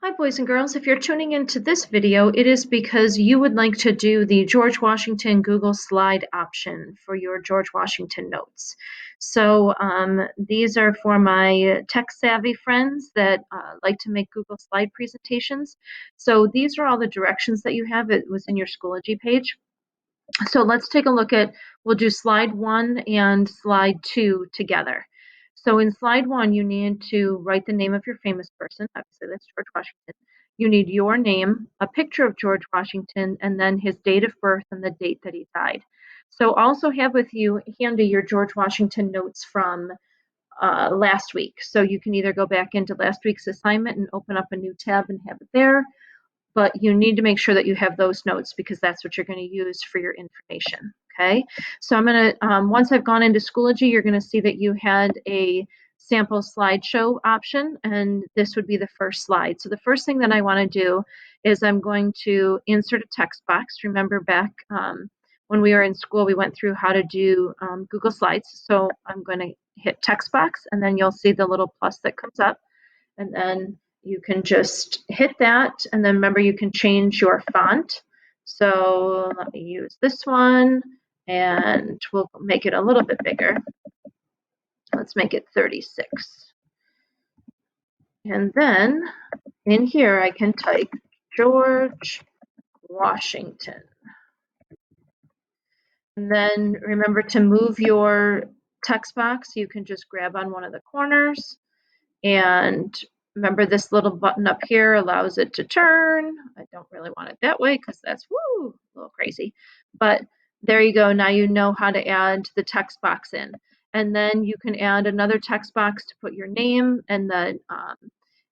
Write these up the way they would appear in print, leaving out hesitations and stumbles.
Hi, boys and girls. If you're tuning into this video, it is because you would like to do the George Washington Google Slide option for your George Washington notes. So these are for my tech-savvy friends that like to make Google Slide presentations. So these are all the directions that you have. It was in your Schoology page. So let's take a look at, we'll do slide 1 and slide 2 together. So in slide 1, you need to write the name of your famous person. Obviously, that's George Washington. You need your name, a picture of George Washington, and then his date of birth and the date that he died. So also have with you handy your George Washington notes from last week. So you can either go back into last week's assignment and open up a new tab and have it there, but you need to make sure that you have those notes because that's what you're going to use for your information. Okay, so I'm going to, once I've gone into Schoology, you're going to see that you had a sample slideshow option, and this would be the first slide. So the first thing that I want to do is I'm going to insert a text box. Remember back when we were in school, we went through how to do Google Slides. So I'm going to hit text box, and then you'll see the little plus that comes up, and then you can just hit that, and then remember you can change your font. So let me use this one, and we'll make it a little bit bigger. Let's make it 36. And then in here I can type George Washington. And then remember to move your text box. You can just grab on one of the corners, and remember this little button up here allows it to turn. I don't really want it that way because that's a little crazy. But there you go. Now you know how to add the text box in. And then you can add another text box to put your name and the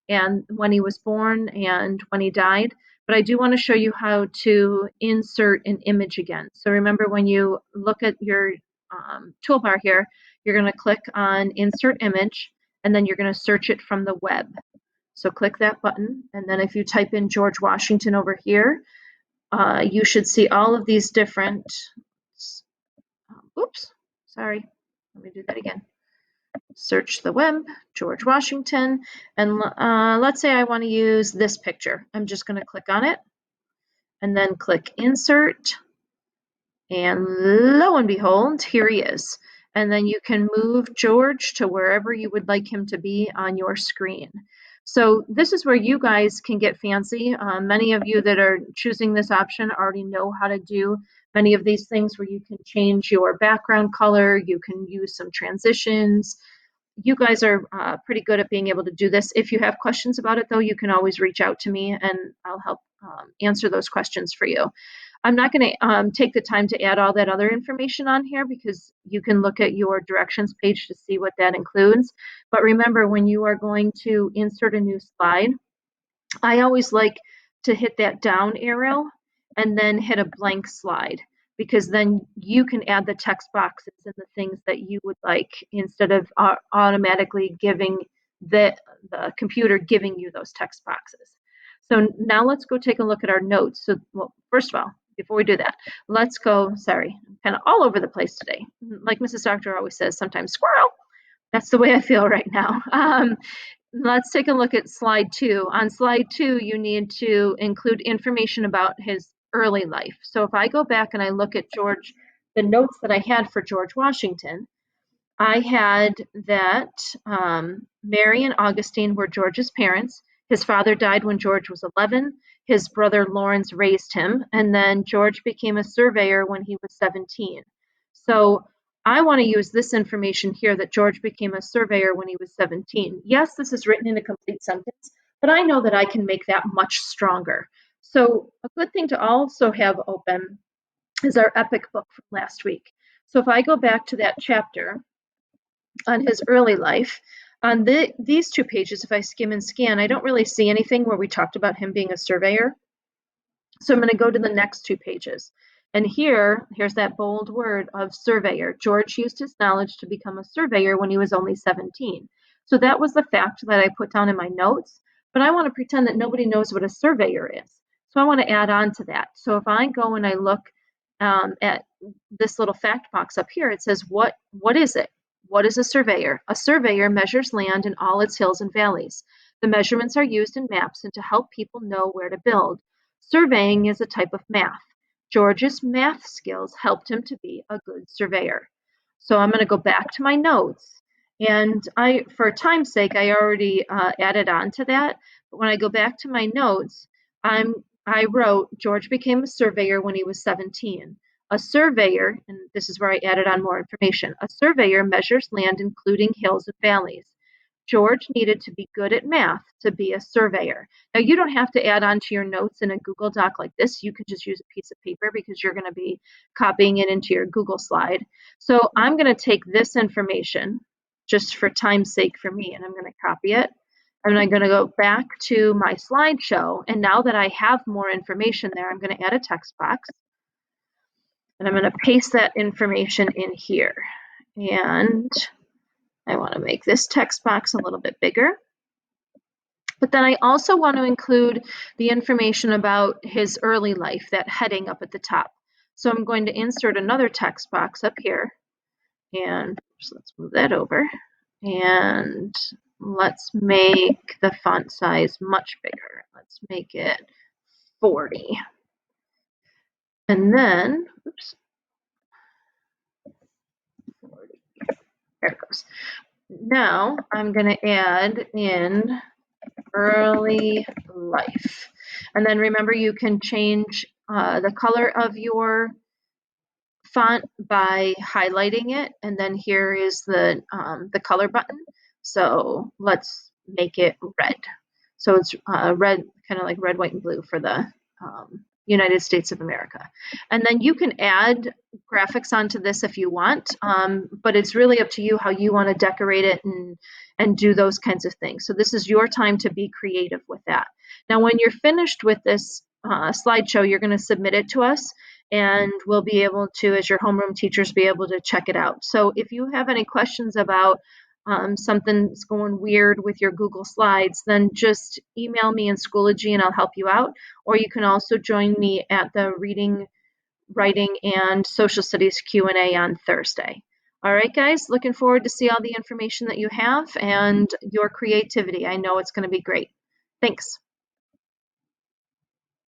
and when he was born and when he died. But I do want to show you how to insert an image again. So remember when you look at your toolbar here, you're going to click on Insert Image, and then you're going to search it from the web. So click that button, and then if you type in George Washington over here, you should see all of these different, oops, sorry, let me do that again. Search the web, George Washington, and let's say I want to use this picture. I'm just going to click on it, and then click Insert, and lo and behold, here he is. And then you can move George to wherever you would like him to be on your screen. So this is where you guys can get fancy. Many of you that are choosing this option already know how to do many of these things where you can change your background color, you can use some transitions. You guys are pretty good at being able to do this. If you have questions about it, though, you can always reach out to me and I'll help answer those questions for you. I'm not going to take the time to add all that other information on here because you can look at your directions page to see what that includes. But remember, when you are going to insert a new slide, I always like to hit that down arrow and then hit a blank slide, because then you can add the text boxes and the things that you would like instead of automatically giving the computer giving you those text boxes. So now let's go take a look at our notes. So, well, first of all, before we do that, let's go, sorry, I'm kind of all over the place today. Like Mrs. Doctor always says, sometimes squirrel. That's the way I feel right now. Let's take a look at slide 2. On slide 2, you need to include information about his early life. So if I go back and I look at George, the notes that I had for George Washington, I had that Mary and Augustine were George's parents. His father died when George was 11. His brother Lawrence raised him, and then George became a surveyor when he was 17. So I want to use this information here that George became a surveyor when he was 17. Yes, this is written in a complete sentence, but I know that I can make that much stronger. So a good thing to also have open is our epic book from last week. So if I go back to that chapter on his early life, on these 2 pages, if I skim and scan, I don't really see anything where we talked about him being a surveyor. So I'm going to go to the next 2 pages. And here's that bold word of surveyor. George used his knowledge to become a surveyor when he was only 17. So that was the fact that I put down in my notes, but I want to pretend that nobody knows what a surveyor is. So I want to add on to that. So if I go and I look at this little fact box up here, it says, what is it? What is a surveyor? A surveyor measures land in all its hills and valleys. The measurements are used in maps and to help people know where to build. Surveying is a type of math. George's math skills helped him to be a good surveyor. So I'm going to go back to my notes. And for time's sake, I already added on to that. But when I go back to my notes, I wrote, George became a surveyor when he was 17. A surveyor, and this is where I added on more information, a surveyor measures land including hills and valleys. George needed to be good at math to be a surveyor. Now, you don't have to add on to your notes in a Google Doc like this. You can just use a piece of paper because you're going to be copying it into your Google slide. So I'm going to take this information just for time's sake for me, and I'm going to copy it. And I'm going to go back to my slideshow. And now that I have more information there, I'm going to add a text box. And I'm going to paste that information in here. And I want to make this text box a little bit bigger. But then I also want to include the information about his early life, that heading up at the top. So I'm going to insert another text box up here. And so let's move that over. And let's make the font size much bigger. Let's make it 40. And then, oops, 40. There it goes. Now I'm going to add in early life. And then remember, you can change the color of your font by highlighting it. And then here is the color button. So let's make it red. So it's red, kind of like red, white, and blue for the United States of America. And then you can add graphics onto this if you want, but it's really up to you how you want to decorate it and do those kinds of things. So this is your time to be creative with that. Now, when you're finished with this slideshow, you're going to submit it to us, and we'll be able to, as your homeroom teachers, be able to check it out. So if you have any questions about something's going weird with your Google Slides, then just email me in Schoology and I'll help you out. Or you can also join me at the Reading, Writing, and Social Studies Q&A on Thursday. All right, guys, looking forward to see all the information that you have and your creativity. I know it's going to be great. Thanks.